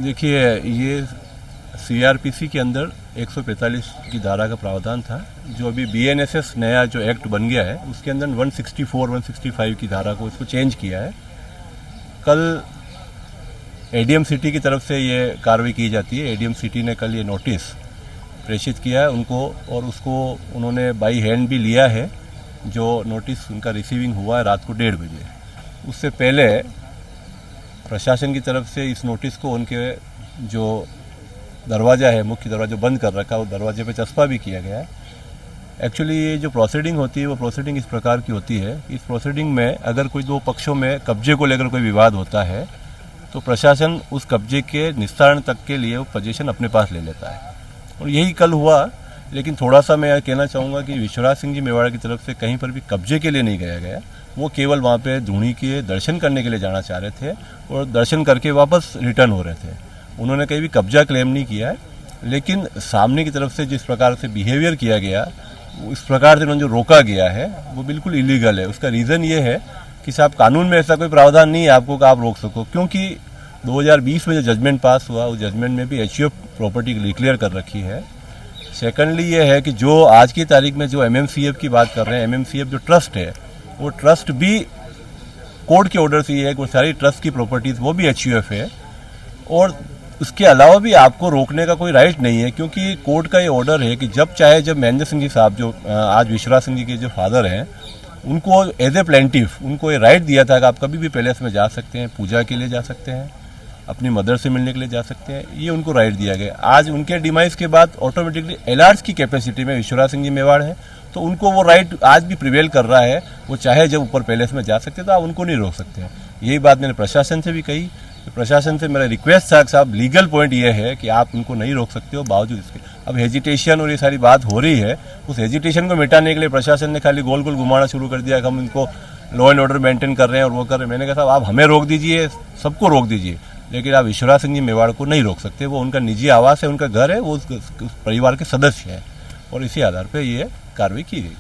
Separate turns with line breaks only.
देखिए, ये सीआरपीसी के अंदर 145 की धारा का प्रावधान था। जो अभी बीएनएसएस नया जो एक्ट बन गया है उसके अंदर 164, 165 की धारा को इसको चेंज किया है। कल एडीएम सिटी की तरफ से ये कार्रवाई की जाती है। एडीएम सिटी ने कल ये नोटिस प्रेषित किया है उनको, और उसको उन्होंने बाई हैंड भी लिया है। जो नोटिस उनका रिसीविंग हुआ है रात को 1:30 बजे। उससे पहले प्रशासन की तरफ से इस नोटिस को उनके जो दरवाज़ा है, मुख्य दरवाजा बंद कर रखा है, वो दरवाजे पे चस्पा भी किया गया है। एक्चुअली ये जो प्रोसीडिंग होती है वो प्रोसीडिंग इस प्रकार की होती है। इस प्रोसीडिंग में अगर कोई दो पक्षों में कब्जे को लेकर कोई विवाद होता है तो प्रशासन उस कब्जे के निस्तारण तक के लिए वो पोजीशन अपने पास ले लेता है, और यही कल हुआ। लेकिन थोड़ा सा मैं कहना चाहूँगा कि विश्वराज सिंह जी मेवाड़ की तरफ से कहीं पर भी कब्जे के लिए नहीं गया। वो केवल वहाँ पे धूणी के दर्शन करने के लिए जाना चाह रहे थे और दर्शन करके वापस रिटर्न हो रहे थे। उन्होंने कहीं भी कब्जा क्लेम नहीं किया है। लेकिन सामने की तरफ से जिस प्रकार से बिहेवियर किया गया, इस प्रकार से उन्होंने जो रोका गया है वो बिल्कुल इलीगल है। उसका रीज़न ये है कि साहब कानून में ऐसा कोई प्रावधान नहीं है आपको कि आप रोक सको, क्योंकि 2020 में जो जजमेंट पास हुआ उस जजमेंट में भी एचयूएफ प्रॉपर्टी डिक्लेयर कर रखी है। सेकेंडली ये है कि जो आज की तारीख में जो एमएमसीएफ की बात कर रहे हैं, एमएमसीएफ जो ट्रस्ट है वो ट्रस्ट भी कोर्ट के ऑर्डर से ही है कि वो सारी ट्रस्ट की प्रॉपर्टीज़ वो भी एचयूएफ है। और उसके अलावा भी आपको रोकने का कोई राइट नहीं है, क्योंकि कोर्ट का ये ऑर्डर है कि जब चाहे जब महेंद्र सिंह जी साहब जो आज विश्वराज सिंह जी के जो फादर हैं, उनको एज ए प्लेंटिफ उनको ये राइट दिया था कि आप कभी भी पैलेस में जा सकते हैं, पूजा के लिए जा सकते हैं, अपनी मदर से मिलने के लिए जा सकते हैं। ये उनको राइट दिया गया। आज उनके डिमाइस के बाद ऑटोमेटिकली एलार्स की कैपेसिटी में विश्वराज सिंह जी मेवाड़ है, तो उनको वो राइट आज भी प्रिवेल कर रहा है। वो चाहे जब ऊपर पैलेस में जा सकते तो आप उनको नहीं रोक सकते हैं। यही बात मैंने प्रशासन से भी कही। प्रशासन से मेरा रिक्वेस्ट था कि साहब लीगल पॉइंट ये है कि आप उनको नहीं रोक सकते हो बावजूद इसके। अब हेजिटेशन और ये सारी बात हो रही है, उस हेजिटेशन को मिटाने के लिए प्रशासन ने खाली गोल गोल घुमाना शुरू कर दिया कि हम इनको लॉ एंड ऑर्डर मेंटेन कर रहे हैं और वो कर रहे हैं। मैंने कहा साहब आप हमें रोक दीजिए, सबको रोक दीजिए, लेकिन आप विश्वराज सिंह जी मेवाड़ को नहीं रोक सकते। वो उनका निजी आवास है, उनका घर है, वो उस परिवार के सदस्य हैं, और इसी आधार पर ये कार्रवाई की गई।